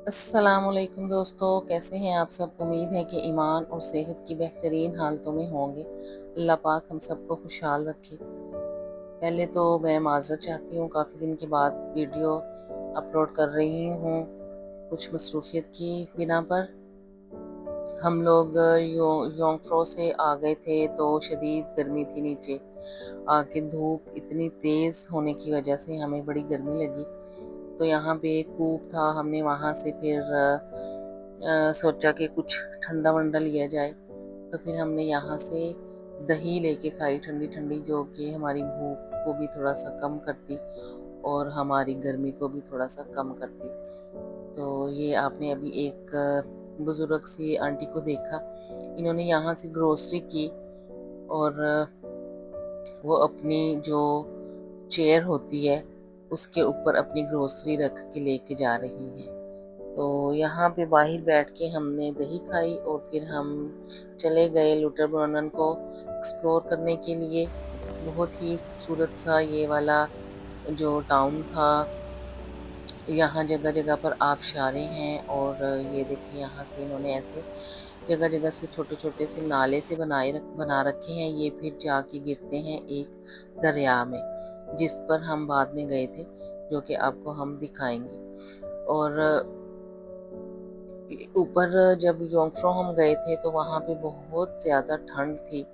अस्सलामुअलैकुम दोस्तों, कैसे हैं आप सब। उम्मीद है कि ईमान और सेहत की बेहतरीन हालतों में होंगे। अल्लाह पाक हम सबको खुशहाल रखे। पहले तो मैं माज़रत चाहती हूँ, काफ़ी दिन के बाद वीडियो अपलोड कर रही हूँ कुछ मसरूफियत की बिना पर। हम लोग योंगफ्रो से आ गए थे तो शदीद गर्मी थी नीचे आके, धूप इतनी तेज़ होने की वजह से हमें बड़ी गर्मी लगी। तो यहाँ पे एक कूप था, हमने वहाँ से फिर सोचा कि कुछ ठंडा वंडा लिया जाए। तो फिर हमने यहाँ से दही लेके खाई ठंडी ठंडी, जो कि हमारी भूख को भी थोड़ा सा कम करती और हमारी गर्मी को भी थोड़ा सा कम करती। तो ये आपने अभी एक बुजुर्ग सी आंटी को देखा, इन्होंने यहाँ से ग्रोसरी की और वो अपनी जो चेयर होती है उसके ऊपर अपनी ग्रोसरी रख के लेके जा रही हैं। तो यहाँ पे बाहर बैठ के हमने दही खाई और फिर हम चले गए लुटर ब्रनन को एक्सप्लोर करने के लिए। बहुत ही खूबसूरत सा ये वाला जो टाउन था। यहाँ जगह जगह पर आबशारें हैं और ये देखिए यहाँ से इन्होंने ऐसे जगह जगह से छोटे छोटे से नाले से बना रखे हैं। ये फिर जाके गिरते हैं एक दरिया में, जिस पर हम बाद में गए थे, जो कि आपको हम दिखाएंगे। और ऊपर जब योंगफ्रो हम गए थे तो वहाँ पे बहुत ज़्यादा ठंड थी,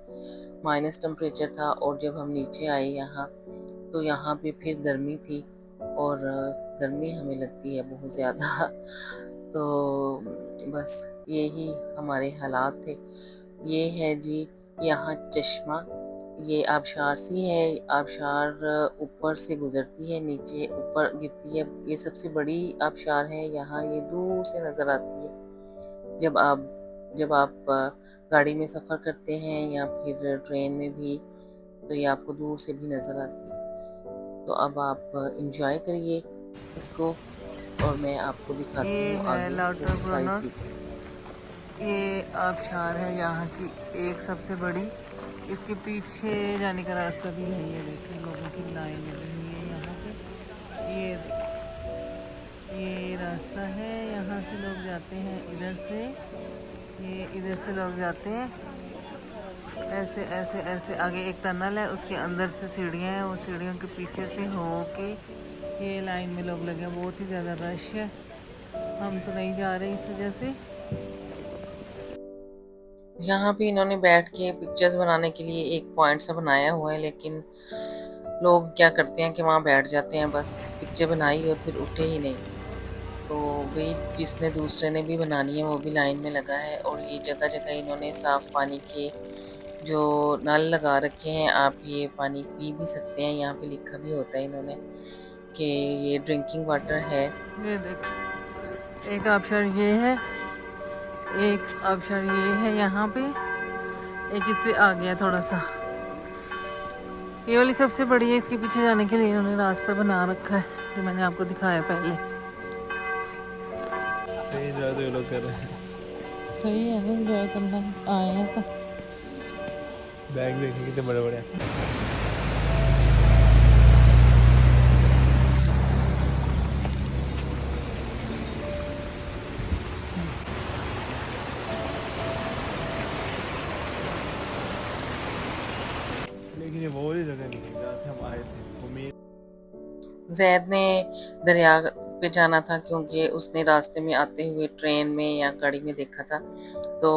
माइनस टेम्परेचर था। और जब हम नीचे आए यहाँ तो यहाँ पे फिर गर्मी थी और गर्मी हमें लगती है बहुत ज़्यादा। तो बस यही हमारे हालात थे। ये है जी यहाँ चश्मा, ये आबशार सी है। आबशार ऊपर से गुजरती है, नीचे ऊपर गिरती है। ये सबसे बड़ी आबशार है यहाँ, ये दूर से नज़र आती है जब आप गाड़ी में सफ़र करते हैं या फिर ट्रेन में भी, तो ये आपको दूर से भी नज़र आती है। तो अब आप इंजॉय करिए इसको और मैं आपको दिखाती ये हूँ है आगे लाउटर बहुत सारी ब्रुनर। चीज़ें। ये आबशार है यहाँ की एक सबसे बड़ी। इसके पीछे जाने का रास्ता भी है। ये देखिए लोगों की लाइन लगी हुई है यहाँ पे। ये देखिए ये रास्ता है, यहाँ से लोग जाते हैं इधर से। ये इधर से लोग जाते हैं ऐसे ऐसे ऐसे। आगे एक टनल है, उसके अंदर से सीढ़ियाँ हैं, वो सीढ़ियों के पीछे से हो के ये लाइन में लोग लगे। बहुत ही ज़्यादा रश है, हम तो नहीं जा रहे इस वजह से। यहाँ पे इन्होंने बैठ के पिक्चर्स बनाने के लिए एक पॉइंट सा बनाया हुआ है, लेकिन लोग क्या करते हैं कि वहाँ बैठ जाते हैं, बस पिक्चर बनाई और फिर उठे ही नहीं। तो भाई जिसने दूसरे ने भी बनानी है वो भी लाइन में लगा है। और ये जगह जगह इन्होंने साफ पानी के जो नल लगा रखे हैं, आप ये पानी पी भी सकते हैं। यहाँ पे लिखा भी होता है इन्होंने कि ये ड्रिंकिंग वाटर है। ये देखिए एक आबशार ये है, एक आबशार ये है यहाँ पे, एक इससे आ गया थोड़ा सा। ये वाली सबसे बड़ी है, इसके पीछे जाने के लिए इन्होंने रास्ता बना रखा है जो मैंने आपको दिखाया पहले। सही एंजॉय तो ये लोग कर रहे हैं। सही है, एंजॉय करना आए हैं तो। बैग देखें कितने बड़े बड़े हैं। लेकिन ये वो वाली जगह नहीं है जहाँ से हम आए थे। वो मेन जैद ने दरिया पे जाना था क्योंकि उसने रास्ते में आते हुए ट्रेन में या गाड़ी में देखा था। तो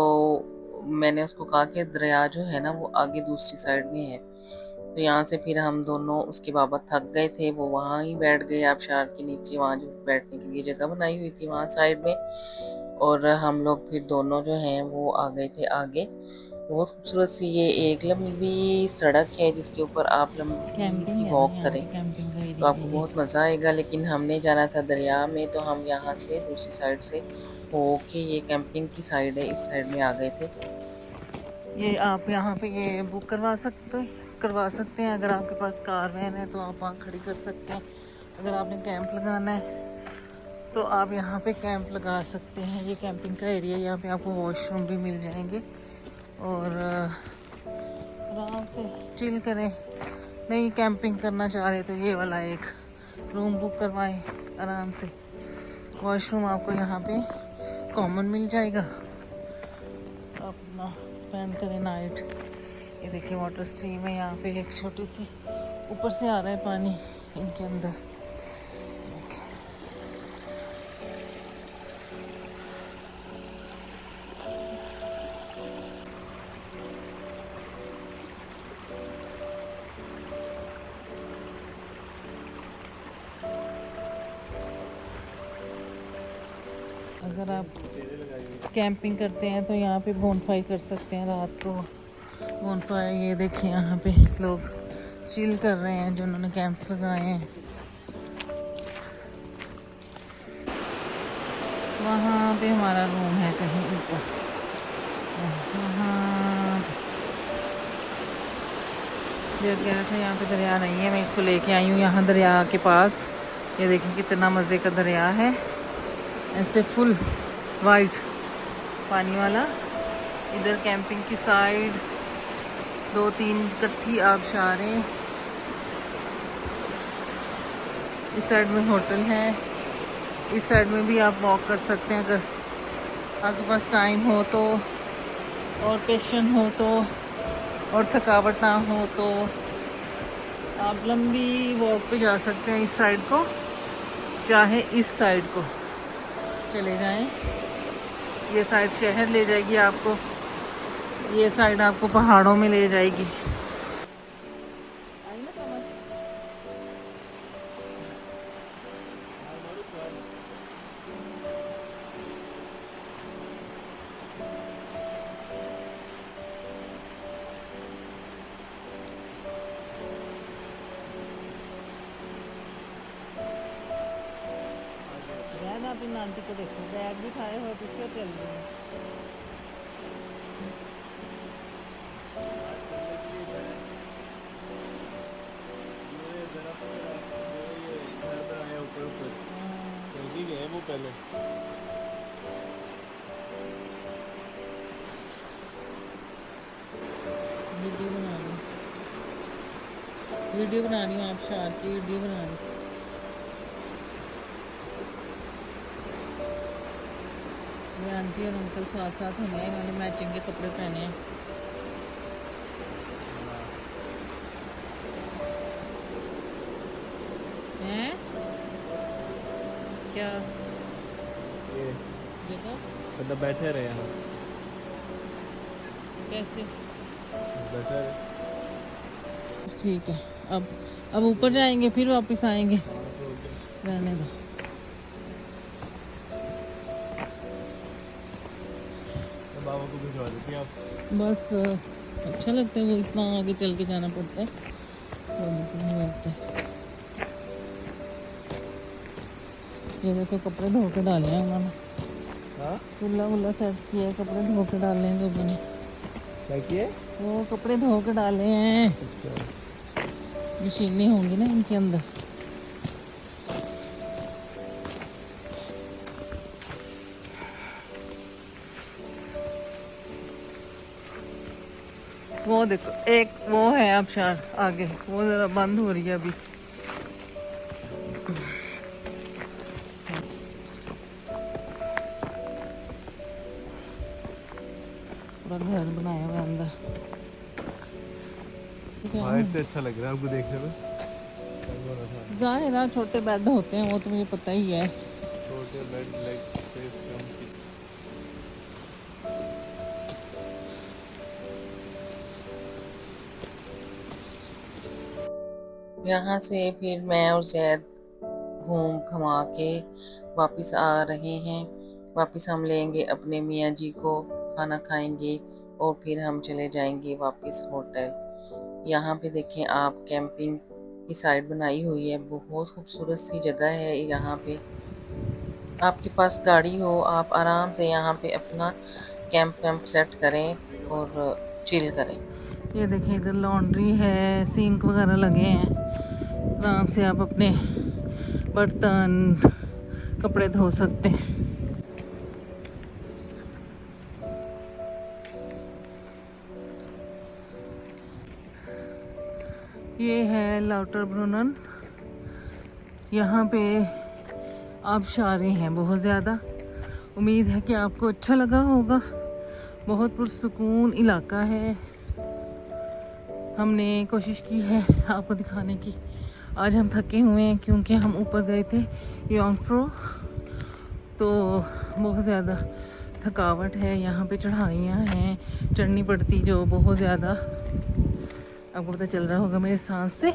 मैंने उसको कहा कि दरिया जो है ना वो आगे दूसरी साइड में है। तो यहाँ से फिर हम दोनों, उसके बाबा थक गए थे, वो वहाँ ही बैठ गए आबशार के नीचे, वहाँ जो बैठने के लिए जगह बनाई हुई थी वहाँ साइड में। और हम लोग फिर दोनों जो हैं वो आ गए थे आगे। बहुत खूबसूरत सी ये एक लंबी सड़क है जिसके ऊपर आप लंबी कैंपिंग सी है ना, वॉक यहाँ करें पे कैंपिंग का तो एरिया आपको है ये। बहुत मज़ा आएगा। लेकिन हमने जाना था दरिया में, तो हम यहाँ से दूसरी साइड से होके, ये कैंपिंग की साइड है, इस साइड में आ गए थे। ये आप यहाँ पे ये बुक करवा सकते हैं। अगर आपके पास कार वैन है तो आप वहाँ खड़ी कर सकते हैं। अगर आपने कैंप लगाना है तो आप यहाँ पे कैंप लगा सकते हैं। ये कैंपिंग का एरिया, यहाँ पे आपको वॉशरूम भी मिल जाएंगे और आराम से चिल करें। नहीं कैंपिंग करना चाह रहे तो ये वाला एक रूम बुक करवाएं आराम से। वॉशरूम आपको यहाँ पे कॉमन मिल जाएगा, अपना स्पेंड करें नाइट। ये देखिए वाटर स्ट्रीम है यहाँ पे, एक छोटी सी ऊपर से आ रहा है पानी इनके अंदर। अगर आप कैंपिंग करते हैं तो यहाँ पे बोनफायर कर सकते हैं रात को। बोनफायर ये देखिए यहाँ पे लोग चिल कर रहे हैं जिन्होंने कैंप्स लगाए हैं। वहाँ पे हमारा रूम है कहीं ऊपर, वहाँ जो कह रहा था यहाँ पे दरिया नहीं है, मैं इसको लेके आई हूँ यहाँ दरिया के पास। ये देखिए कितना मज़े का दरिया है, ऐसे फुल वाइट पानी वाला। इधर कैंपिंग की साइड 2-3 इकट्ठी आबशारें, इस साइड में होटल है, इस साइड में भी आप वॉक कर सकते हैं अगर आपके पास टाइम हो तो, और पेशेंस हो तो, और थकावट ना हो तो आप लंबी वॉक पे जा सकते हैं। इस साइड को चाहे इस साइड को चले जाएं, ये साइड शहर ले जाएगी आपको, ये साइड आपको पहाड़ों में ले जाएगी। आप इन आंटी को देखो, बैग भी खाए हुए पीछे चल रही है। वो पहले वीडियो बना रही हूँ, आप शार की वीडियो बना रही हूँ। ये आंटी और अंकल साथ साथ होने हैं, इन्होंने मैचिंग के कपड़े पहने हैं। हैं क्या ये देखो मतलब बैठे रहे यहाँ, कैसे बैठे रहे। ठीक है। अब ऊपर जाएंगे फिर वापस आएंगे, रहने दो। बाबा को भिजवा देती हैं आप। बस अच्छा लगता है, वो इतना आगे चल के जाना पड़ता है, वो बिल्कुल नहीं लगता है। ये देखो कपड़े धो के डाले हैं उन्होंने, खुला सेट किया, कपड़े धो के डाले हैं लोगों ने। क्या किए? वो कपड़े धो के डाले हैं। अच्छा, मशीनें होंगी ना इनके अंदर। वो देखो एक वो है आबशार आगे, वो जरा बंद हो रही है अभी। पूरा घर बनाया हुआ अंदर। बाहर से अच्छा लग रहा है आपको देखने में। जाहिर है छोटे बेड होते हैं, वो तो मुझे पता ही है। छोटे बेड लाइक स्पेस कम सी। यहाँ से फिर मैं और जैद घूम घमा के वापस आ रहे हैं। वापस हम लेंगे अपने मियाँ जी को, खाना खाएंगे और फिर हम चले जाएंगे वापस होटल। यहाँ पे देखें आप, कैंपिंग की साइड बनाई हुई है, बहुत खूबसूरत सी जगह है। यहाँ पे आपके पास गाड़ी हो, आप आराम से यहाँ पे अपना कैंप वैम्प सेट करें और चिल करें। ये देखिए इधर लॉन्ड्री है, सिंक वगैरह लगे हैं, आराम से आप अपने बर्तन कपड़े धो सकते हैं। ये है लाउटरब्रुनन। यहाँ पे आबशारें हैं बहुत ज़्यादा। उम्मीद है कि आपको अच्छा लगा होगा। बहुत पुरसुकून इलाका है। हमने कोशिश की है आपको दिखाने की। आज हम थके हुए हैं क्योंकि हम ऊपर गए थे योंगफ्रो, तो बहुत ज़्यादा थकावट है। यहाँ पे चढ़ाइयाँ हैं, चढ़नी पड़ती जो बहुत ज़्यादा। आपको पता चल रहा होगा मेरे सांस से।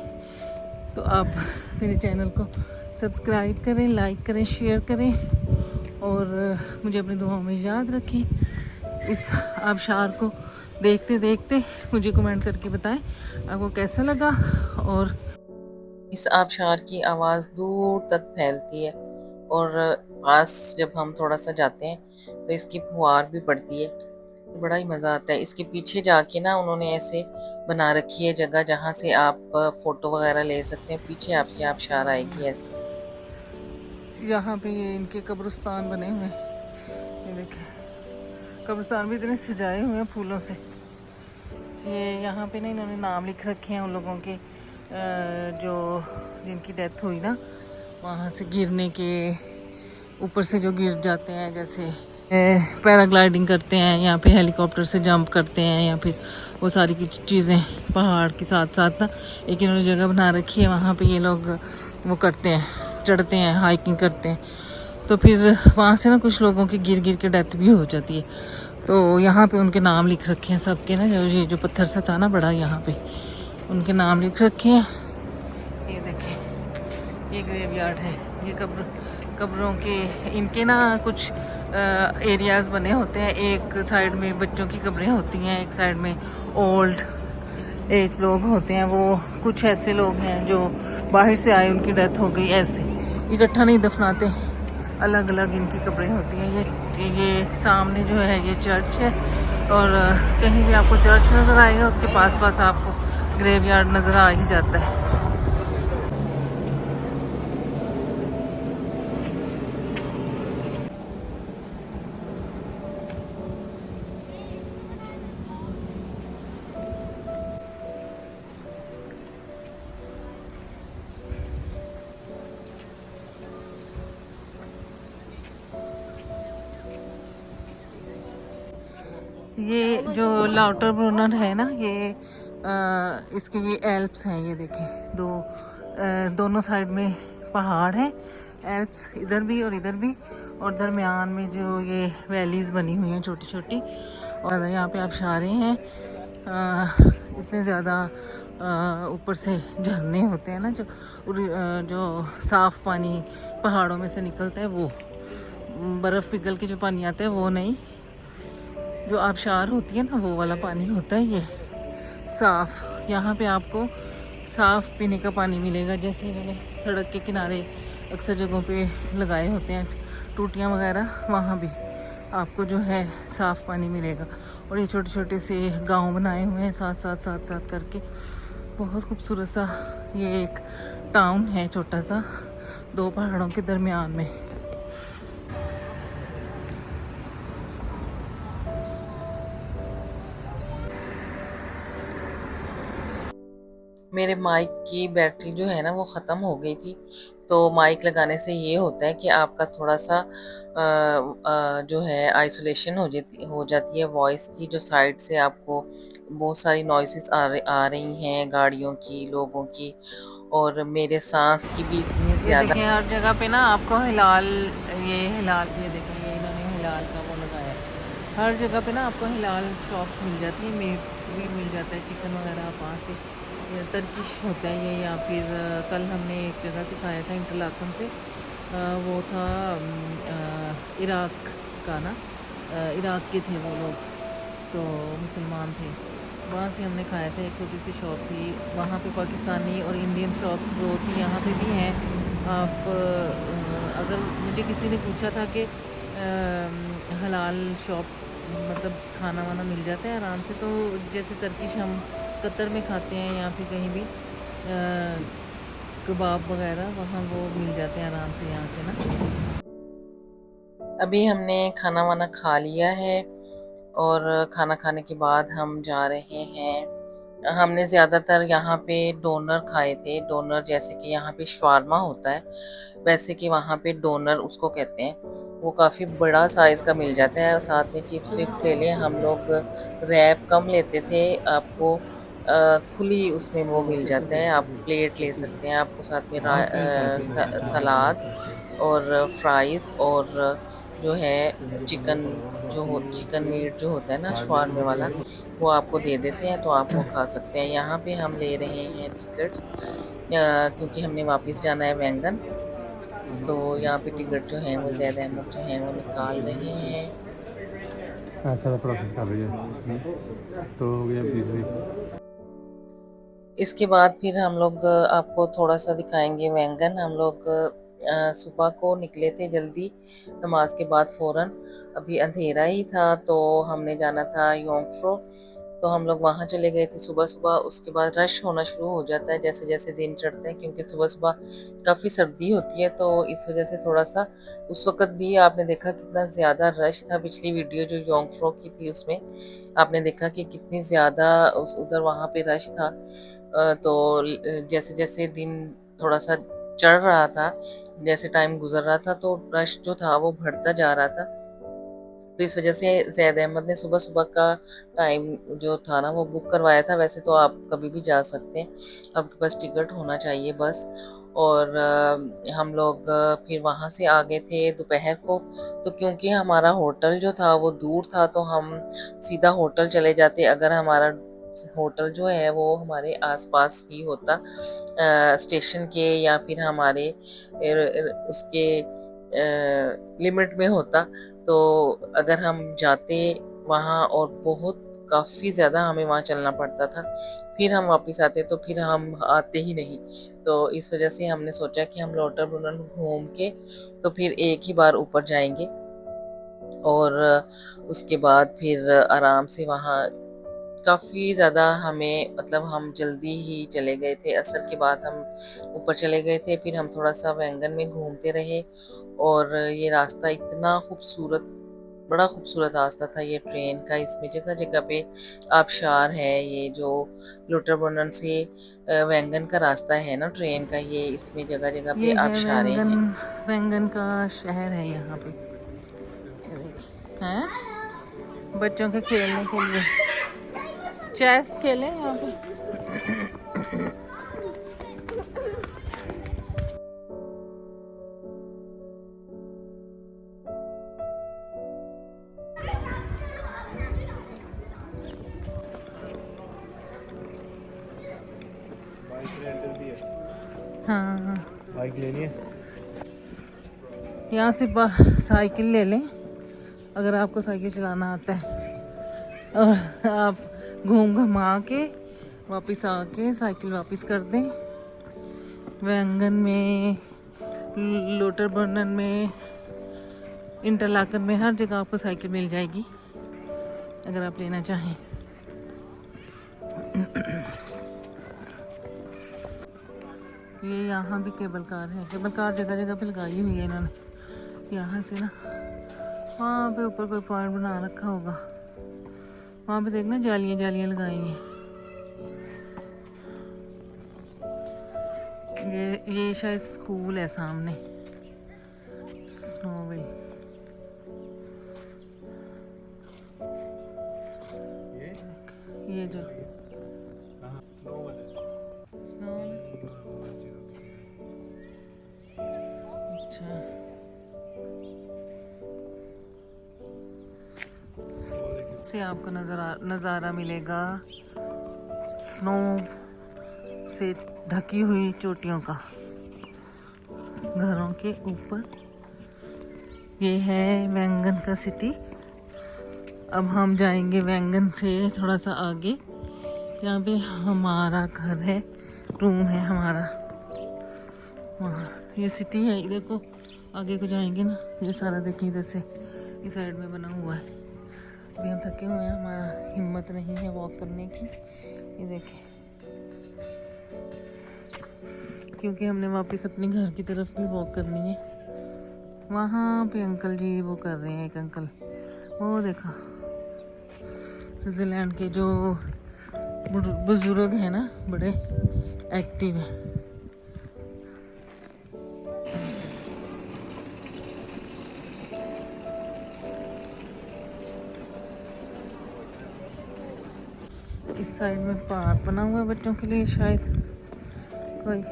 तो आप मेरे चैनल को सब्सक्राइब करें, लाइक करें, शेयर करें और मुझे अपनी दुआओं में याद रखें। इस आबशार को देखते देखते मुझे कमेंट करके बताएं आपको कैसा लगा। और इस आबशार की आवाज़ दूर तक फैलती है और पास जब हम थोड़ा सा जाते हैं तो इसकी फुहार भी पड़ती है, तो बड़ा ही मज़ा आता है। इसके पीछे जाके ना उन्होंने ऐसे बना रखी है जगह जहाँ से आप फ़ोटो वगैरह ले सकते हैं। पीछे आपकी आबशार आएगी ऐसे। यहाँ पे ये इनके कब्रिस्तान बने हुए हैं। ये देखें, कब्रिस्तान भी इतने सजाए हुए हैं फूलों से। ये यहाँ पे ना इन्होंने नाम लिख रखे हैं उन लोगों के जो जिनकी डेथ हुई ना, वहाँ से गिरने के, ऊपर से जो गिर जाते हैं, जैसे पैराग्लाइडिंग करते हैं या फिर हेलीकॉप्टर से जंप करते हैं या फिर वो सारी की चीज़ें पहाड़ के साथ साथ ना एक इन्होंने जगह बना रखी है। वहाँ पे ये लोग वो करते हैं, चढ़ते हैं, हाइकिंग करते हैं। तो फिर वहाँ से ना कुछ लोगों की गिर गिर के डेथ भी हो जाती है। तो यहाँ पे उनके नाम लिख रखे हैं सबके ना, ये जो पत्थर सा था ना बड़ा, यहाँ पे उनके नाम लिख रखे हैं। ये देखें, ये ग्रेवयार्ड है। ये कब्रों के इनके ना कुछ एरियाज़ बने होते हैं। एक साइड में बच्चों की कब्रें होती हैं, एक साइड में ओल्ड एज लोग होते हैं। वो कुछ ऐसे लोग हैं जो बाहर से आए, उनकी डेथ हो गई, ऐसे इकट्ठा नहीं दफनाते, अलग अलग इनकी कब्रें होती हैं। ये सामने जो है ये चर्च है और कहीं भी आपको चर्च नज़र आएगा उसके पास पास आपको ग्रेवयार्ड नज़र आ ही जाता है। ये जो लाउटर ब्रूनर है ना, ये इसके ये एल्प्स हैं। ये देखें, दोनों साइड में पहाड़ हैं, एल्प्स इधर भी और इधर भी, और दरमियान में जो ये वैलीज बनी हुई हैं छोटी छोटी। और यहाँ पे आबशारें हैं। इतने ज़्यादा ऊपर से झरने होते हैं ना, जो साफ़ पानी पहाड़ों में से निकलता है, वो बर्फ़ पिघल के जो पानी आता है वो नहीं, जो आबशार होती है ना वो वाला पानी होता है ये साफ़। यहाँ पे आपको साफ़ पीने का पानी मिलेगा। जैसे इन्होंने सड़क के किनारे अक्सर जगहों पे लगाए होते हैं टूटियाँ वगैरह, वहाँ भी आपको जो है साफ़ पानी मिलेगा। और ये छोटे छोटे से गांव बनाए हुए हैं साथ साथ करके। बहुत खूबसूरत सा ये एक टाउन है, छोटा सा, दो पहाड़ों के दरमियान में। मेरे माइक की बैटरी जो है ना वो ख़त्म हो गई थी। तो माइक लगाने से ये होता है कि आपका थोड़ा सा जो है आइसोलेशन हो जाती है वॉइस की। जो साइड से आपको बहुत सारी नॉइसेस आ रही हैं, गाड़ियों की, लोगों की, और मेरे सांस की भी इतनी ये ज़्यादा। देखें, हर जगह पे ना आपको हिलाल, ये हिलाल, ये देखें, ये इन्होंने हिलाल का वो लगाया है। हर जगह पे ना आपको हिलाल शॉप मिल जाती है, मीट भी मिल जाता है, चिकन वगैरह आप वहाँ से। तर्किश होता है ये, या फिर कल हमने एक जगह से खाया था इंटरलाकन से, वो था इराक का ना, इराक के थे वो लोग, तो मुसलमान थे। वहाँ से हमने खाया था। एक छोटी सी शॉप थी वहाँ पे, पाकिस्तानी और इंडियन शॉप्स वो थी, यहाँ पे भी हैं। आप अगर मुझे किसी ने पूछा था कि हलाल शॉप मतलब खाना वाना मिल जाता है आराम से, तो जैसे तर्किश हम कतर में खाते हैं या फिर कहीं भी कबाब वगैरह, वहाँ वो मिल जाते हैं आराम से यहाँ से ना। अभी हमने खाना वाना खा लिया है और खाना खाने के बाद हम जा रहे हैं हमने ज़्यादातर यहाँ पे डोनर खाए थे। डोनर जैसे कि यहाँ पे शवारमा होता है, वैसे कि वहाँ पे डोनर उसको कहते हैं। वो काफ़ी बड़ा साइज़ का मिल जाता है और साथ में चिप्स विप्स ले लिए। हम लोग रैप कम लेते थे, आपको खुली उसमें वो मिल जाता है, आप प्लेट ले सकते हैं। आपको साथ में सलाद और फ्राइज़ और जो है चिकन चिकन मीट जो होता है ना शवारमे वाला, वो आपको दे देते हैं, तो आप वो खा सकते हैं। यहाँ पे हम ले रहे हैं टिकट्स क्योंकि हमने वापस जाना है बैंगन, तो यहाँ पे टिकट जो है वो ज़ैद अहमद जो है वो निकाल रहे हैं। ऐसा प्रोसेस कर रही है तो हो गया तीसरी। इसके बाद फिर हम लोग आपको थोड़ा-सा दिखाएँगे बैंगन। हम लोग सुबह को निकले थे जल्दी, नमाज़ के बाद फ़ौरन। अभी अंधेरा ही था, तो हमने जाना था योंगफ्रो, तो हम लोग वहाँ चले गए थे सुबह-सुबह। उसके बाद रश होना शुरू हो जाता है जैसे-जैसे दिन चढ़ते हैं, क्योंकि सुबह-सुबह काफ़ी सर्दी होती है, तो इस वज़ह से थोड़ा-सा उस वक़्त भी आपने देखा कितना ज़्यादा रश था। पिछली वीडियो जो योंगफ्रो की थी उसमें आपने देखा कि कितनी ज़्यादा उधर वहाँ पे रश था। तो जैसे-जैसे दिन थोड़ा-सा चढ़ रहा था, जैसे टाइम गुज़र रहा था, तो रश जो था वो बढ़ता जा रहा था। तो इस वज़ह से ज़ैद अहमद ने सुबह-सुबह का टाइम जो था ना वो बुक करवाया था। वैसे तो आप कभी भी जा सकते हैं, आपके पास टिकट होना चाहिए बस। और हम लोग फिर वहाँ से आ गए थे दोपहर को, तो क्योंकि हमारा होटल जो था वो दूर था, तो हम सीधा होटल चले जाते। अगर हमारा होटल जो है वो हमारे आस-पास ही होता, स्टेशन के या फिर हमारे उसके लिमिट में होता, तो अगर हम जाते वहाँ और बहुत काफ़ी ज़्यादा हमें वहाँ चलना पड़ता था, फिर हम वापस आते, तो फिर हम आते ही नहीं। तो इस वज़ह से हमने सोचा कि हम लोटर ब्रुनन घूम के तो फिर एक ही बार ऊपर जाएँगे और उसके बाद फिर आराम से वहाँ काफ़ी ज़्यादा हमें मतलब हम जल्दी ही चले गए थे। असर के बाद हम ऊपर चले गए थे, फिर हम थोड़ा-सा बैंगन में घूमते रहे और ये रास्ता इतना खूबसूरत, बड़ा खूबसूरत रास्ता था ये ट्रेन का। इसमें जगह-जगह पे आबशार है, ये जो लोटरबोनन से बैंगन का रास्ता है ना ट्रेन का, ये इसमें जगह-जगह पे ये है आबशारें बैंगन, हैं। बैंगन का शहर है यहाँ पे। ये देखिए हैं बच्चों के खेलने के लिए, चेस खेलें यहाँ पे। बाइक रेंटल भी है। हाँ हाँ, बाइक लेनी है। यहाँ से साइकिल ले लें अगर आपको साइकिल चलाना आता है, और आप घूम घुमा के वापस आके साइकिल वापस कर दें। बैंगन में, लोटर बर्नन में, इंटरलाकन में, हर जगह आपको साइकिल मिल जाएगी अगर आप लेना चाहें। ये यहाँ भी केबल कार है। केबल कार जगह जगह पे लगाई हुई है इन्होंने। यहाँ से ना वहाँ पे ऊपर कोई पॉइंट बना रखा होगा, वहाँ पे देखना जालियाँ जालियाँ लगाई हैं। ये शायद स्कूल है सामने, स्नोविल। ये जो स्नो, अच्छा से आपको नज़ारा मिलेगा स्नो से ढकी हुई चोटियों का, घरों के ऊपर। ये है बैंगन का सिटी। अब हम जाएंगे बैंगन से थोड़ा सा आगे, जहाँ पे हमारा घर है, रूम है हमारा, वहाँ ये सिटी है। इधर को आगे को जाएंगे ना, ये सारा देखिए इधर से इस साइड में बना हुआ है। अभी हम थके हुए हैं, हमारा हिम्मत नहीं है वॉक करने की। ये देखिए, क्योंकि हमने वापस अपने घर की तरफ भी वॉक करनी है। वहाँ पे अंकल जी वो कर रहे हैं, एक अंकल वो देखा स्विट्ज़रलैंड के जो बुजुर्ग है ना, बड़े एक्टिव है। इस साइड में पार्क बना हुआ है बच्चों के लिए शायद कोई।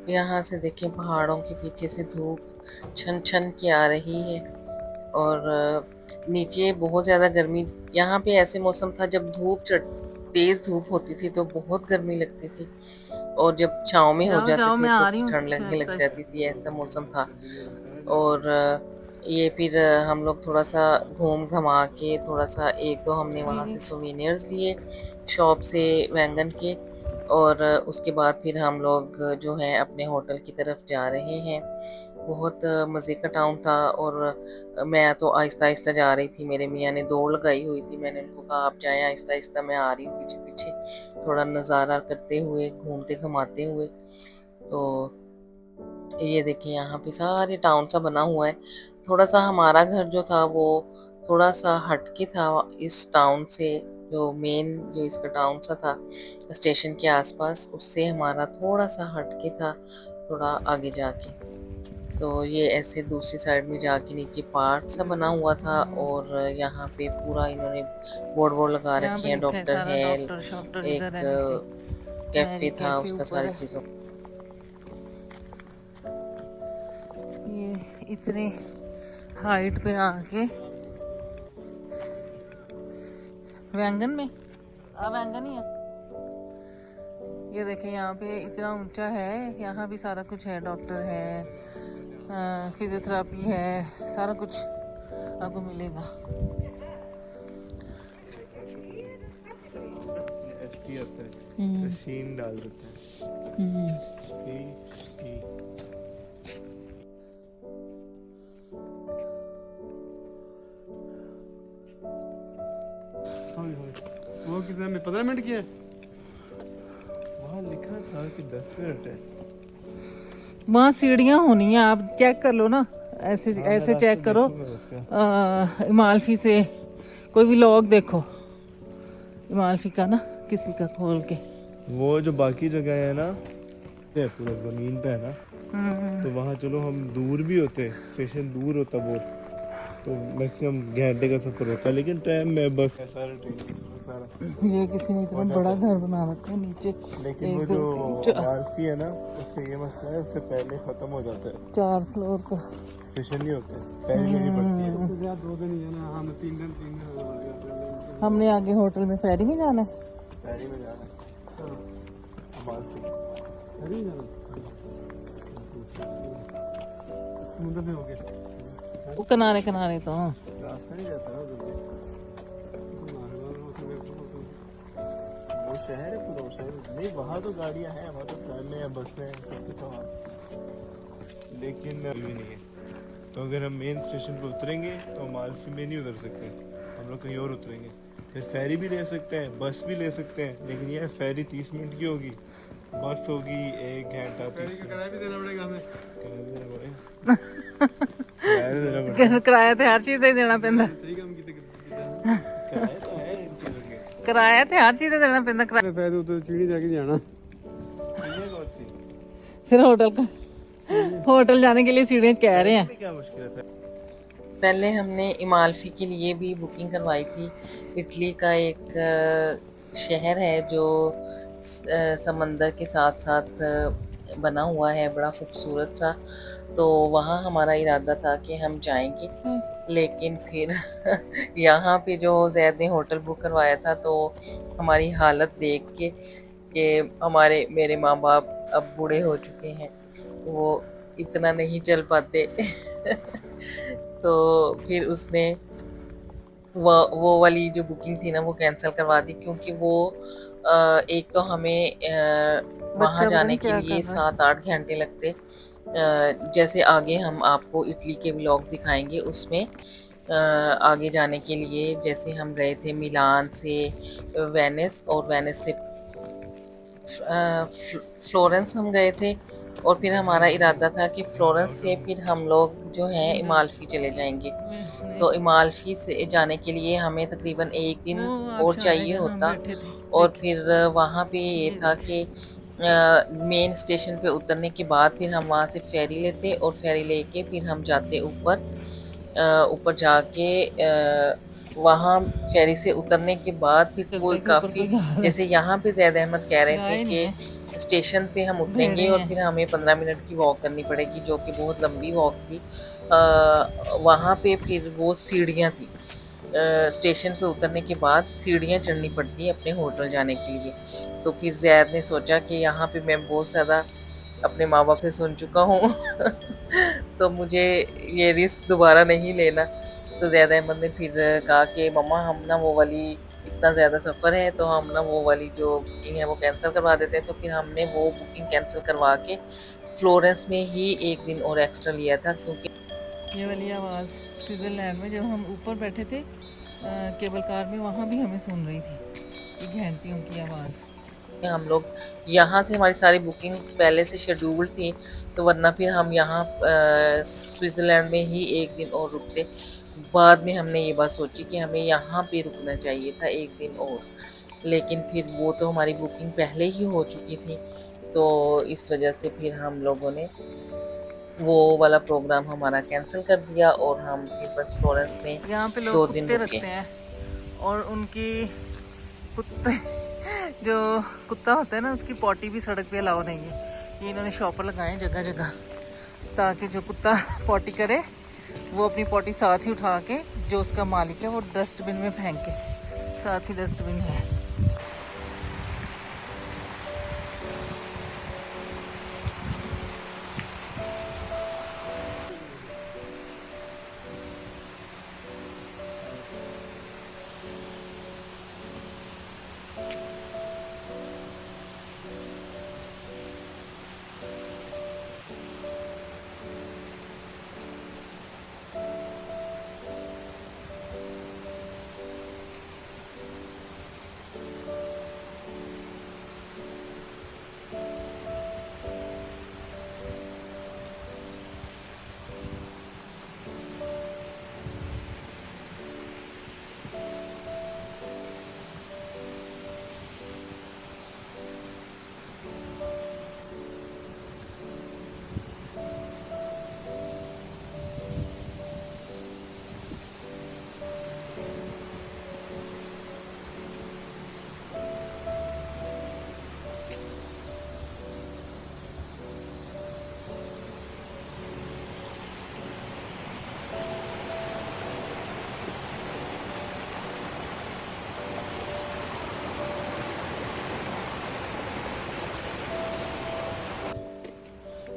यहाँ से देखिए पहाड़ों के पीछे से धूप छन छन के आ रही है और नीचे बहुत ज़्यादा गर्मी। यहाँ पे ऐसे मौसम था जब तेज धूप होती थी तो बहुत गर्मी लगती थी और जब छाँव में हो जाओ जाते जाओ, थे मैं तो आ रही हूँ ठंड पीछे लगने लग आहिस्ता जाती आहिस्ता। थी, ऐसा मौसम था। और ये फिर हम लोग थोड़ा सा घूम घमा के थोड़ा सा एक दो हमने वहाँ से ठीक। सोवेनियर्स लिए शॉप से वैंगन के, और उसके बाद फिर हम लोग जो है अपने होटल की तरफ जा रहे हैं। बहुत मज़े का टाउन था और मैं तो आहिस्ता आहिस्ता जा रही थी, मेरे मियाँ ने दौड़ लगाई हुई थी, मैंने उनको कहा आप जाएं आहिस्ता आहिस्ता, मैं आ रही हूँ पीछे पीछे, थोड़ा नज़ारा करते हुए घूमते घमाते हुए। तो ये देखिए यहाँ पे सारे टाउन सा बना हुआ है। थोड़ा सा हमारा घर जो था वो थोड़ा सा हटके था इस टाउन से, जो मेन जो इसका टाउन सा था स्टेशन के आसपास, उससे हमारा थोड़ा सा हटके था, थोड़ा आगे जाके। तो ये ऐसे दूसरी साइड में जाके नीचे पार्क सा बना हुआ था और यहाँ पे पूरा इन्होंने बोर्ड वोर्ड लगा यहाँ रखे पे हैं, लिखा है डॉक्टर सारा, हेल, डॉक्टर शॉक्टर एक इधर है नीचे। कैफे मैरी था कैफे उसका ऊपर सारी है। चीज़ों। ये इतनी हाइट पे आके वैंगन में वैंगन ही है। ये देखिए यहाँ पे इतना ऊंचा है, यहाँ भी सारा कुछ है, डॉक्टर है, फिजियोथेरापी है, सारा कुछ आपको मिलेगा। एसटी आता है, मशीन डाल देते हैं। वो कितना में 15 मिनट किया है? वहाँ लिखा था कि 10 मिनट है। वहाँ सीढ़ियाँ होनी है, आप चेक कर लो ना, ऐसे हाँ, ऐसे मैं चेक रास्ता करो। देखूंगा उसका। इमालफी से कोई भी लॉग देखो, इमालफी का ना, किसी का खोल के। वो जो बाकी जगह है ना, ये पूरा जमीन पे है ना, तो वहाँ चलो हम दूर भी होते, स्टेशन दूर होता बहुत, तो मैक्सिमम घंटे का सफर होता है, लेकिन टाइम में बस सारा ट्रेन सारा। ये किसी ने इतना बड़ा घर बना रखा है नीचे, लेकिन वो 1 जो 2 3 4 वारसी है ना, उसका ये मसला है, उससे पहले खत्म हो जाता है, 4 फ्लोर का। स्टेशन नहीं होते, पहले लेनी पड़ती है। तो यार 2 दिन ही है ना, हम 3 दिन हमने आगे होटल में फेरी में जाना है। पैरी में जाना है, वारसी पैरी जाना, समुद्र पे हो गया, वो किनारे किनारे तो रास्ता नहीं जाता ना जल्दी। वो शहर है पूरा, वो शहर नहीं, वहाँ तो गाड़ियाँ हैं, वहाँ तो ट्रेनें हैं, बसें हैं, सब कुछ है वहाँ, लेकिन भी नहीं है। तो अगर हम मेन स्टेशन पे उतरेंगे तो मालसी में नहीं उतर सकते, हम लोग कहीं और उतरेंगे। फिर फेरी भी ले सकते हैं, बस भी ले सकते हैं, लेकिन ये फेरी 30 मिनट की होगी, बस होगी 1 घंटा 30 मिनट। किराया भी देना पड़ेगा हमें, किराया भी देना पड़ेगा, किराया भी देना पड़ेगा। किराया तो हर चीज़ देना पैंदा, सही काम की किराया तो है इन चीज़ों के। किराया तो हर चीज़ देना पैंदा। पैदल तो सीढ़ी जाके जाना, फिर होटल का, होटल जाने के लिए सीढ़ियाँ कह रहे हैं। क्या मुश्किल है। पहले हमने इमालफी के लिए भी बुकिंग करवाई थी। इटली का एक शहर है जो समंदर के साथ साथ बना हुआ है, बड़ा खूबसूरत सा। तो वहाँ हमारा इरादा था कि हम जाएंगे, लेकिन फिर यहाँ पे जो जैद ने होटल बुक करवाया था तो हमारी हालत देख के कि मेरे माँ बाप अब बूढ़े हो चुके हैं, वो इतना नहीं चल पाते तो फिर उसने वो वाली जो बुकिंग थी ना वो कैंसिल करवा दी, क्योंकि वो एक तो हमें वहाँ बच्चा पता जाने नहीं के क्या लिए कर रहा है। 7-8 घंटे लगते। जैसे आगे हम आपको इटली के व्लॉग्स दिखाएंगे, उसमें आगे जाने के लिए जैसे हम गए थे मिलान से वेनिस, और वेनिस से फ्लोरेंस हम गए थे, और फिर हमारा इरादा था कि फ्लोरेंस से फिर हम लोग जो है इमाल्फी चले जाएंगे। तो इमाल्फी से जाने के लिए हमें तकरीबन एक दिन वो और आबशार है चाहिए जहाँ हम होता। बैठे थे। और देखे फिर वहाँ पे ये ये था देखे। कि मेन स्टेशन पे उतरने के बाद फिर हम वहाँ से फेरी लेते और फेरी लेके फिर हम जाते ऊपर। ऊपर जाके वहाँ फेरी से उतरने के बाद फिर कोई चलते के ऊपर काफ़ी, कोई गा रहा जैसे यहाँ पे ज़ैद अहमद कह रहे थे गाय नहीं कि है, स्टेशन पे हम भेड़े उतरेंगे और हैं। फिर हमें 15 मिनट की वॉक करनी पड़ेगी, जो कि बहुत लंबी वॉक थी। वहाँ पे फिर वो सीढ़ियाँ थी। स्टेशन पे उतरने के बाद सीढ़ियाँ चढ़नी पड़ती हैं अपने होटल जाने के लिए। तो फिर ज़ैद ने सोचा कि यहाँ पे मैं बहुत ज़्यादा अपने माँ बाप से सुन चुका हूँ तो मुझे ये रिस्क दोबारा नहीं लेना। तो ज़ैद अहमद ने फिर कहा कि मम्मा हम ना वो वाली, इतना ज़्यादा सफ़र है तो हम ना वो वाली जो बुकिंग है वो कैंसिल करवा देते हैं। तो फिर हमने वो बुकिंग कैंसिल करवा के फ्लोरेंस में ही एक दिन और एक्स्ट्रा लिया था, क्योंकि ये वाली आवाज़ स्विट्ज़रलैंड में जब हम ऊपर बैठे थे केबल कार में, वहाँ भी हमें सुन रही थी ये घंटियों की आवाज़। हम लोग यहाँ से हमारी सारी बुकिंग्स पहले से शेड्यूल्ड थी, तो वरना फिर हम यहाँ स्विट्ज़रलैंड में ही एक दिन और रुकते। बाद में हमने ये बात सोची कि हमें यहाँ पे रुकना चाहिए था एक दिन और, लेकिन फिर वो तो हमारी बुकिंग पहले ही हो चुकी थी। तो इस वजह से फिर हम लोगों ने वो वाला प्रोग्राम हमारा कैंसिल कर दिया और हम फिर बस फ्लोरेंस में यहाँ पे लोग 2 दिन कुत्ते रुके। रखते हैं और उनकी कुत्ते जो कुत्ता होता है ना उसकी पॉटी भी सड़क पे अलाउ नहीं है। ये इन्होंने शॉपर लगाए हैं जगह जगह, ताकि जो कुत्ता पॉटी करे वो अपनी पॉटी साथ ही उठा के जो उसका मालिक है वो डस्टबिन में फेंके। साथ ही डस्टबिन है।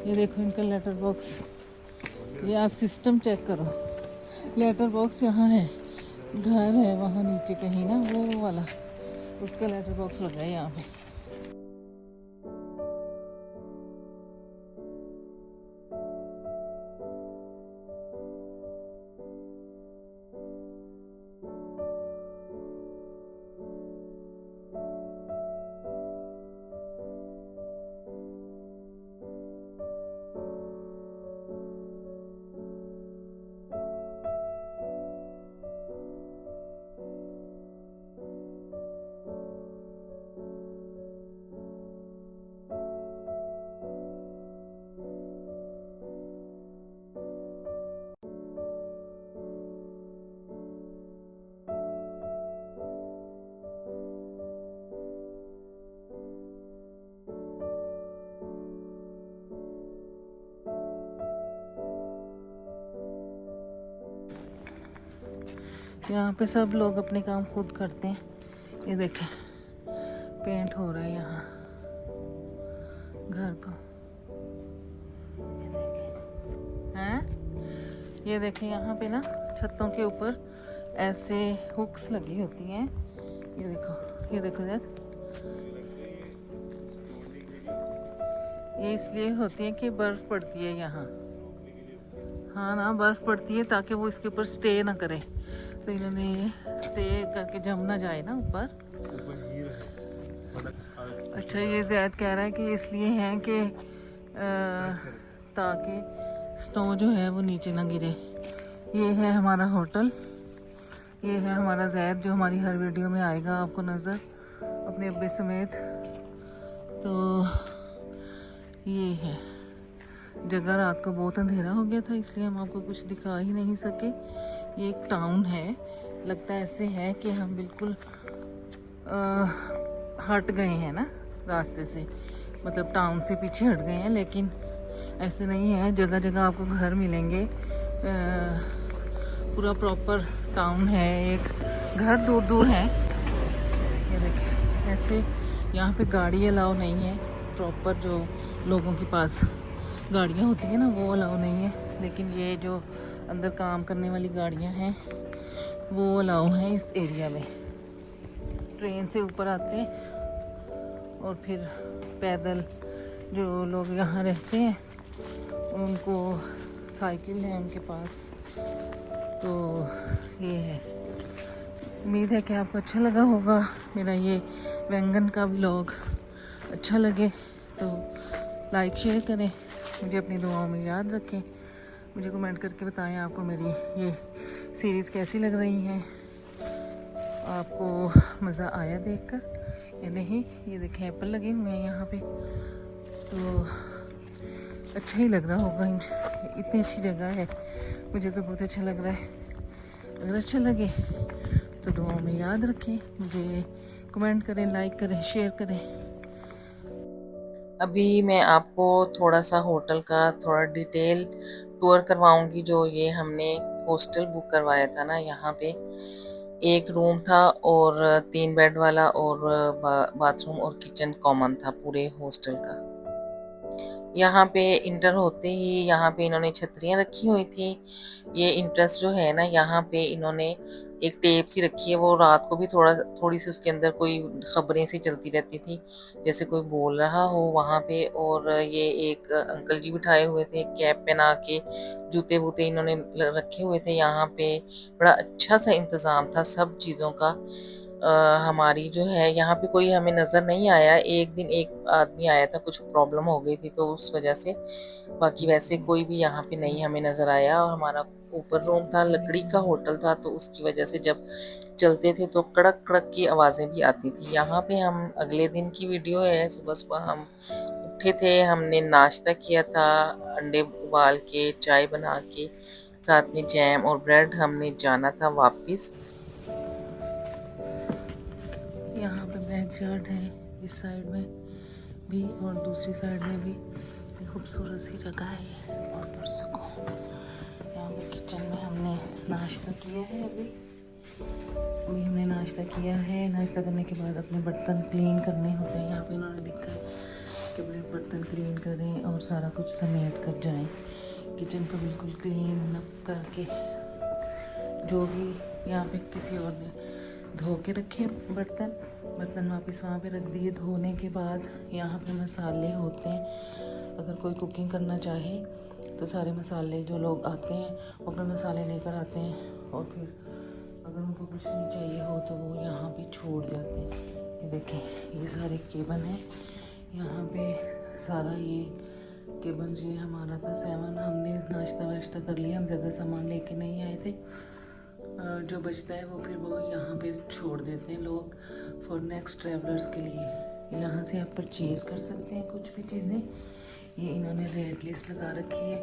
ये देखो इनका लेटर बॉक्स, ये आप सिस्टम चेक करो। लेटर बॉक्स यहाँ है, घर है वहाँ नीचे कहीं ना वो वाला, उसका लेटर बॉक्स लगा है यहाँ पे। यहाँ पे सब लोग अपने काम खुद करते हैं। ये देखें पेंट हो रहा है यहाँ घर को, हैं? ये देखें यहाँ पे ना छतों के ऊपर ऐसे हुक्स लगी होती हैं। ये देखो यार, ये इसलिए होती है कि बर्फ़ पड़ती है यहाँ। हाँ ना, बर्फ़ पड़ती है ताकि वो इसके ऊपर स्टे ना करे, तो इन्होंने ये स्टे करके जम ना जाए ना ऊपर। अच्छा, ये ज़ैद कह रहा है कि इसलिए हैं कि ताकि स्नो जो है वो नीचे ना गिरे। ये है हमारा होटल, ये है हमारा जैद जो हमारी हर वीडियो में आएगा आपको नज़र अपने अब्बे समेत। तो ये है जगह, रात को बहुत अंधेरा हो गया था इसलिए हम आपको कुछ दिखा ही नहीं सके। ये एक टाउन है, लगता ऐसे है कि हम बिल्कुल हट गए हैं ना रास्ते से, मतलब टाउन से पीछे हट गए हैं, लेकिन ऐसे नहीं है। जगह जगह आपको घर मिलेंगे, पूरा प्रॉपर टाउन है, एक घर दूर दूर है। ये देखिए ऐसे यहाँ पे गाड़ी अलाउ नहीं है, प्रॉपर जो लोगों के पास गाड़ियाँ होती हैं ना वो अलाउ नहीं है, लेकिन ये जो अंदर काम करने वाली गाड़ियाँ हैं वो अलाउ हैं इस एरिया में। ट्रेन से ऊपर आते हैं और फिर पैदल जो लोग यहाँ रहते हैं उनको साइकिल है उनके पास। तो ये है, उम्मीद है कि आपको अच्छा लगा होगा मेरा ये व्यंगन का व्लॉग। अच्छा लगे तो लाइक शेयर करें, मुझे अपनी दुआओं में याद रखें, मुझे कमेंट करके बताएं आपको मेरी ये सीरीज़ कैसी लग रही हैं, आपको मज़ा आया देखकर या नहीं। ये देखें एप्पल लगे हुए हैं यहाँ पे, तो अच्छा ही लग रहा होगा। इतनी अच्छी जगह है, मुझे तो बहुत अच्छा लग रहा है। अगर अच्छा लगे तो दुआओं में याद रखें, मुझे कमेंट करें, लाइक करें, शेयर करें। अभी मैं आपको थोड़ा सा होटल का थोड़ा डिटेल टूर करवाऊंगी। जो ये हमने हॉस्टल बुक करवाया था ना, यहाँ पे एक रूम था और 3 बेड वाला और बाथरूम और किचन कॉमन था पूरे हॉस्टल का। यहाँ पे इंटर होते ही यहाँ पे इन्होंने छतरियाँ रखी हुई थी। ये इंट्रेस्ट जो है ना, यहाँ पे इन्होंने एक टेप सी रखी है, वो रात को भी थोड़ी सी उसके अंदर कोई खबरें सी चलती रहती थी, जैसे कोई बोल रहा हो वहाँ पे। और ये एक अंकल जी बिठाए हुए थे, कैप पहना के, जूते वूते इन्होंने रखे हुए थे यहाँ पे। बड़ा अच्छा सा इंतज़ाम था सब चीज़ों का। हमारी जो है यहाँ पे कोई हमें नज़र नहीं आया। एक दिन एक आदमी आया था, कुछ प्रॉब्लम हो गई थी तो उस वजह से, बाकी वैसे कोई भी यहाँ पे नहीं हमें नज़र आया। और हमारा ऊपर रूम था, लकड़ी का होटल था, तो उसकी वजह से जब चलते थे तो कड़क कड़क की आवाज़ें भी आती थी। यहाँ पे हम अगले दिन की वीडियो है, सुबह सुबह हम उठे थे, हमने नाश्ता किया था, अंडे उबाल के, चाय बना के, साथ में जैम और ब्रेड। हमने जाना था वापस। यहाँ पे बैकयार्ड है इस साइड में भी और दूसरी साइड में भी। खूबसूरत सी जगह है ये, और पुरसुकून। यहाँ पे किचन में हमने नाश्ता किया है। अभी हमने नाश्ता किया है। नाश्ता करने के बाद अपने बर्तन क्लीन करने होते हैं। यहाँ पे उन्होंने लिखा है कि अपने बर्तन क्लीन करें और सारा कुछ समेट कर जाएं। किचन को बिल्कुल क्लीन करके, जो भी यहाँ पे किसी और ने धो के रखे बर्तन वापस वहाँ पे रख दिए। धोने के बाद यहाँ पे मसाले होते हैं, अगर कोई कुकिंग करना चाहे तो सारे मसाले जो लोग आते हैं वो अपने मसाले लेकर आते हैं, और फिर अगर उनको कुछ नहीं चाहिए हो तो वो यहाँ पे छोड़ जाते हैं। ये देखें, ये सारे केबन हैं यहाँ पे। सारा ये केबन ये हमारा था 7। हमने नाश्ता वाश्ता कर लिया, हम ज़्यादा सामान लेके नहीं आए थे। जो बचता है वो फिर वो यहाँ पे छोड़ देते हैं लोग फॉर नेक्स्ट ट्रैवलर्स के लिए। यहाँ से आप परचेज़ कर सकते हैं कुछ भी चीज़ें। ये इन्होंने रेट लिस्ट लगा रखी है।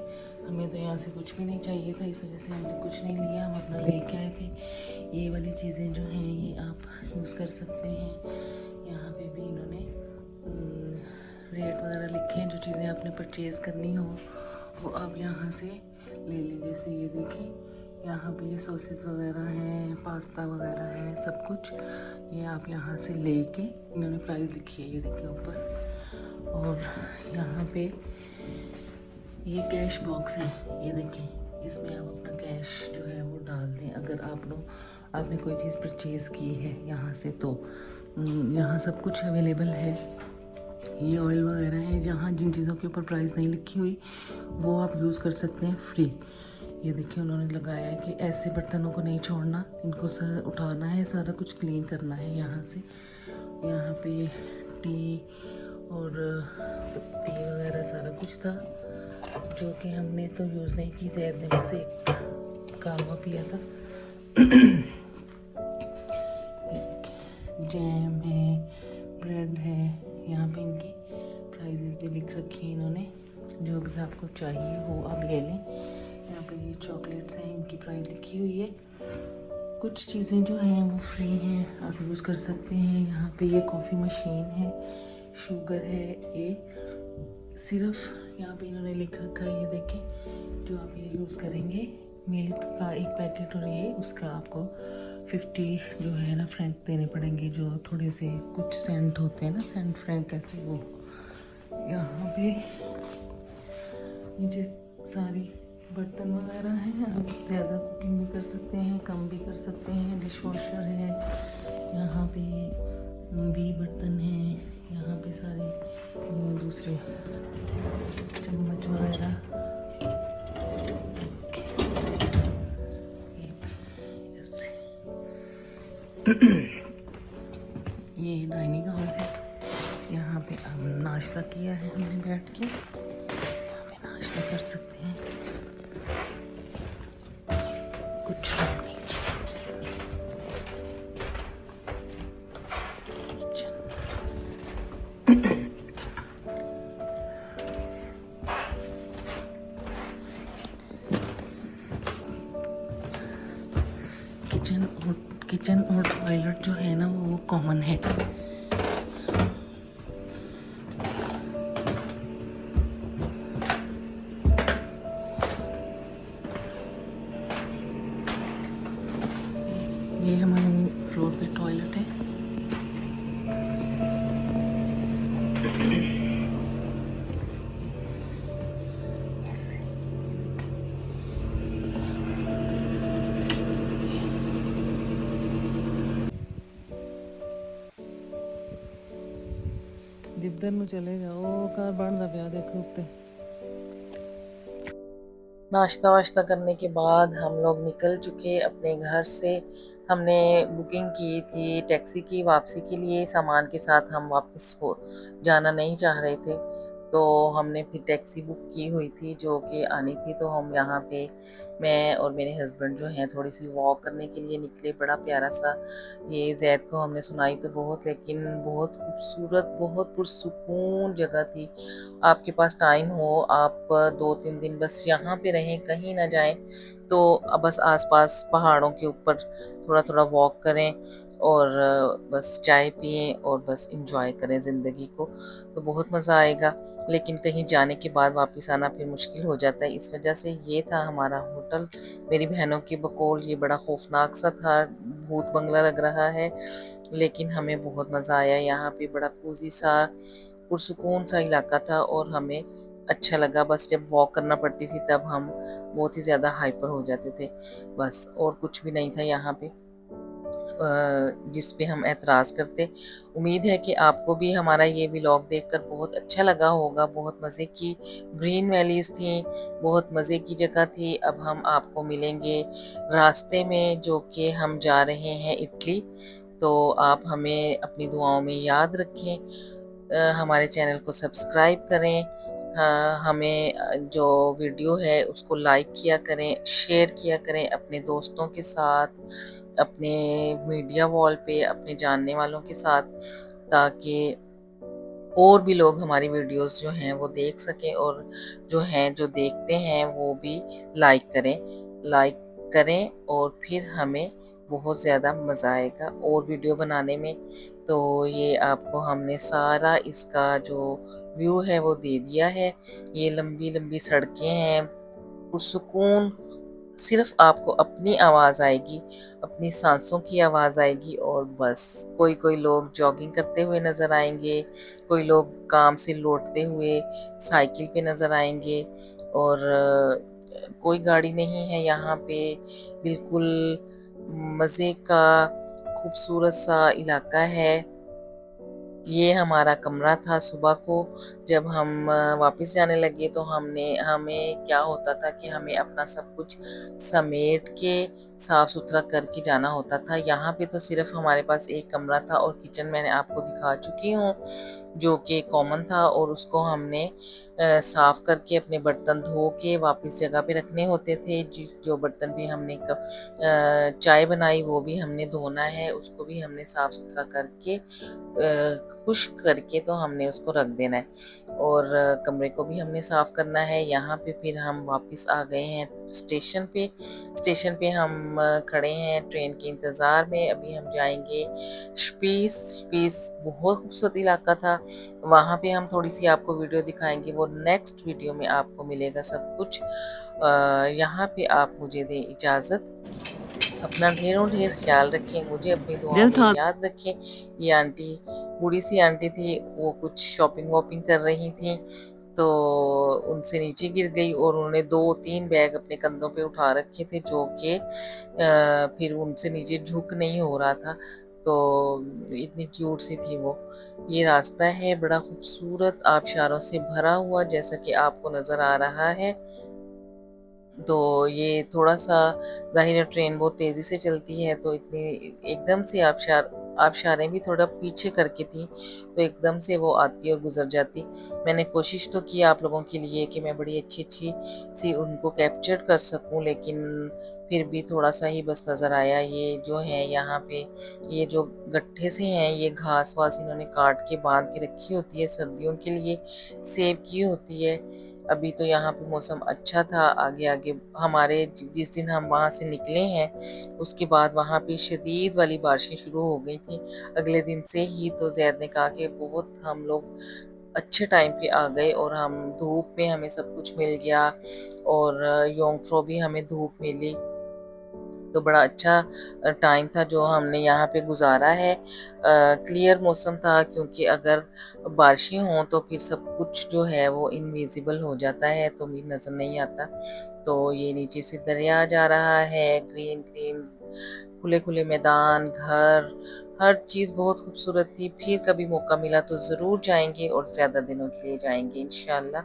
हमें तो यहाँ से कुछ भी नहीं चाहिए था, इस वजह से हमने कुछ नहीं लिया, हम अपना लेके आए थे। ये वाली चीज़ें जो हैं ये आप यूज़ कर सकते हैं। यहाँ पे भी इन्होंने रेट वगैरह लिखे हैं, जो चीज़ें आपने परचेज़ करनी हो वो आप यहाँ से ले लें। जैसे ये देखें, यहाँ पे ये सॉसेस वगैरह हैं, पास्ता वगैरह है, सब कुछ ये आप यहाँ से लेके, इन्होंने प्राइस लिखी है ये देखिए ऊपर। और यहाँ पे ये कैश बॉक्स है, ये देखें, इसमें आप अपना कैश जो है वो डाल दें। अगर आपने कोई चीज़ परचेज़ की है यहाँ से तो यहाँ सब कुछ अवेलेबल है। ये ऑयल वगैरह है, जहाँ जिन चीज़ों के ऊपर प्राइस नहीं लिखी हुई वो आप यूज़ कर सकते हैं फ्री। ये देखिए उन्होंने लगाया है कि ऐसे बर्तनों को नहीं छोड़ना, इनको उठाना है, सारा कुछ क्लीन करना है यहाँ से। यहाँ पे टी और पत्ती वगैरह सारा कुछ था, जो कि हमने तो यूज़ नहीं की। जैद ने बस एक कहवा पिया था। जैम है, ब्रेड है, यहाँ पे इनकी प्राइजेस भी लिख रखी हैं इन्होंने। जो भी आपको चाहिए वो आप ले लें। यहाँ पे ये चॉकलेट्स हैं, इनकी प्राइस लिखी हुई है। कुछ चीज़ें जो हैं वो फ्री हैं, आप यूज़ कर सकते हैं। यहाँ पे ये कॉफ़ी मशीन है, शुगर है, ये सिर्फ यहाँ पे इन्होंने लिख रखा है, ये देखें, जो आप ये यूज़ करेंगे मिल्क का एक पैकेट, और ये उसका आपको 50 जो है ना फ्रैंक देने पड़ेंगे, जो थोड़े से कुछ सेंट होते हैं ना, सेंट फ्रैंक ऐसे वो। यहाँ पे नीचे सारी बर्तन वगैरह हैं, आप ज़्यादा कुकिंग भी कर सकते हैं, कम भी कर सकते हैं। डिश वॉशर है, यहाँ पे भी बर्तन हैं, यहाँ पे सारे दूसरे चम्मच वगैरह। ये डाइनिंग हॉल है, यहाँ पे हम नाश्ता किया है हमने बैठ के, यहाँ पे नाश्ता कर सकते हैं। कुछ रूम नीचे, किचन और टॉयलेट जो है ना वो कॉमन है। ये हमारे फ्लोर पे टॉयलेट है। ऐसे जिधर में चले जाओ कार बनता पिया देखो उत्ते। नाश्ता वाश्ता करने के बाद हम लोग निकल चुके अपने घर से। हमने बुकिंग की थी टैक्सी की वापसी के लिए, सामान के साथ हम वापस हो जाना नहीं चाह रहे थे, तो हमने फिर टैक्सी बुक की हुई थी जो कि आनी थी। तो हम यहाँ पे मैं और मेरे हस्बैंड जो हैं थोड़ी सी वॉक करने के लिए निकले। बड़ा प्यारा सा ये जैद को हमने सुनाई तो बहुत, लेकिन बहुत खूबसूरत, बहुत पुरसुकून जगह थी। आपके पास टाइम हो, आप 2-3 दिन बस यहाँ पे रहें, कहीं ना जाएं, तो बस आसपास पहाड़ों के ऊपर थोड़ा थोड़ा वॉक करें और बस चाय पिएं और बस इंजॉय करें ज़िंदगी को, तो बहुत मज़ा आएगा। लेकिन कहीं जाने के बाद वापस आना फिर मुश्किल हो जाता है। इस वजह से ये था हमारा होटल, मेरी बहनों की बकौल। ये बड़ा खौफनाक सा था, भूत बंगला लग रहा है, लेकिन हमें बहुत मज़ा आया यहाँ पे। बड़ा कोजी सा पुरसुकून सा इलाका था और हमें अच्छा लगा। बस जब वॉक करना पड़ती थी तब हम बहुत ही ज़्यादा हाइपर हो जाते थे, बस और कुछ भी नहीं था यहाँ पे जिस पे हम एतराज़ करते। उम्मीद है कि आपको भी हमारा ये व्लॉग देखकर बहुत अच्छा लगा होगा। बहुत मज़े की ग्रीन वैलीज़ थी, बहुत मज़े की जगह थी। अब हम आपको मिलेंगे रास्ते में, जो कि हम जा रहे हैं इटली, तो आप हमें अपनी दुआओं में याद रखें। हमारे चैनल को सब्सक्राइब करें। हमें जो वीडियो है उसको लाइक किया करें, शेयर किया करें अपने दोस्तों के साथ, अपने मीडिया वॉल पे, अपने जानने वालों के साथ, ताकि और भी लोग हमारी वीडियोस जो हैं वो देख सकें, और जो हैं जो देखते हैं वो भी लाइक करें और फिर हमें बहुत ज़्यादा मज़ा आएगा और वीडियो बनाने में। तो ये आपको हमने सारा इसका जो व्यू है वो दे दिया है। ये लंबी लंबी सड़कें हैं, पुरसुकून। सिर्फ आपको अपनी आवाज़ आएगी, अपनी सांसों की आवाज़ आएगी, और बस कोई कोई लोग जॉगिंग करते हुए नज़र आएंगे, कोई लोग काम से लौटते हुए साइकिल पे नज़र आएंगे, और कोई गाड़ी नहीं है यहाँ पे। बिल्कुल मज़े का खूबसूरत सा इलाका है। ये हमारा कमरा था। सुबह को जब हम वापस जाने लगे तो हमें क्या होता था कि हमें अपना सब कुछ समेट के साफ सुथरा करके जाना होता था। यहाँ पे तो सिर्फ हमारे पास एक कमरा था और किचन मैंने आपको दिखा चुकी हूँ, जो कि कॉमन था, और उसको हमने साफ करके अपने बर्तन धो के वापस जगह पे रखने होते थे। जो बर्तन भी हमने चाय बनाई वो भी हमने धोना है, उसको भी हमने साफ सुथरा करके खुश्क करके तो हमने उसको रख देना है, और कमरे को भी हमने साफ करना है। यहाँ पे फिर हम वापस आ गए हैं स्टेशन पे। स्टेशन पे हम खड़े हैं ट्रेन के इंतज़ार में। अभी हम जाएंगे स्पीस। स्पीस बहुत खूबसूरत इलाका था, वहाँ पे हम थोड़ी सी आपको वीडियो दिखाएंगे, वो नेक्स्ट वीडियो में आपको मिलेगा सब कुछ। यहाँ पे आप मुझे दें इजाज़त। अपना ढेरों ढेर ख्याल रखें, मुझे अपनी दुआओं दिल में था। याद रखें। ये आंटी, बूढ़ी सी आंटी थी, वो कुछ शॉपिंग वॉपिंग कर रही थी, तो उनसे नीचे गिर गई और उन्होंने 2-3 बैग अपने कंधों पे उठा रखे थे, जो कि फिर उनसे नीचे झुक नहीं हो रहा था। तो इतनी क्यूट सी थी वो। ये रास्ता है बड़ा खूबसूरत आबशारों से भरा हुआ, जैसा कि आपको नज़र आ रहा है। तो ये थोड़ा-सा, ज़ाहिर है ट्रेन बहुत तेज़ी से चलती है, तो इतनी एकदम से आबशारें भी थोड़ा पीछे करके थी, तो एकदम से वो आती और गुज़र जाती। मैंने कोशिश तो की आप लोगों के लिए कि मैं बड़ी अच्छी-अच्छी सी उनको कैप्चर कर सकूँ, लेकिन फिर भी थोड़ा-सा ही बस नज़र आया। ये जो है यहाँ पे, ये जो गट्ठे से हैं, ये घास-वास इन्होंने काट के बाँध के रखी होती है, सर्दियों के लिए सेव की होती है। अभी तो यहाँ पे मौसम अच्छा था। आगे-आगे हमारे जिस दिन हम वहाँ से निकले हैं, उसके बाद वहाँ पे शदीद वाली बारिशें शुरू हो गई थी। अगले दिन से ही तो ज़ैद ने कहा कि बहुत हम लोग अच्छे टाइम पे आ गए, और हम धूप में हमें सब कुछ मिल गया, और योंगफ्रो भी हमें धूप मिली। तो बड़ा अच्छा टाइम था जो हमने यहाँ पे गुज़ारा है। क्लियर मौसम था, क्योंकि अगर बारिशें हों तो फिर सब कुछ जो है वो इनविज़िबल हो जाता है, तो भी नज़र नहीं आता। तो ये नीचे से दरिया जा रहा है, ग्रीन-ग्रीन खुले-खुले मैदान, घर, हर चीज़ बहुत खूबसूरत थी। फिर कभी मौका मिला तो ज़रूर जाएँगे, और ज़्यादा दिनों के लिए जाएँगे इंशाअल्लाह।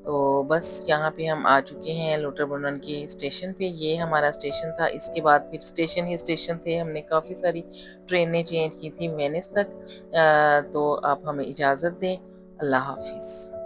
तो बस यहाँ पे हम आ चुके हैं लोटरबोनन के स्टेशन पे। ये हमारा स्टेशन था। इसके बाद फिर स्टेशन ही स्टेशन थे। हमने काफ़ी सारी ट्रेनें चेंज की थी वेनिस तक। तो आप हमें इजाज़त दें। अल्लाह हाफ़िज़।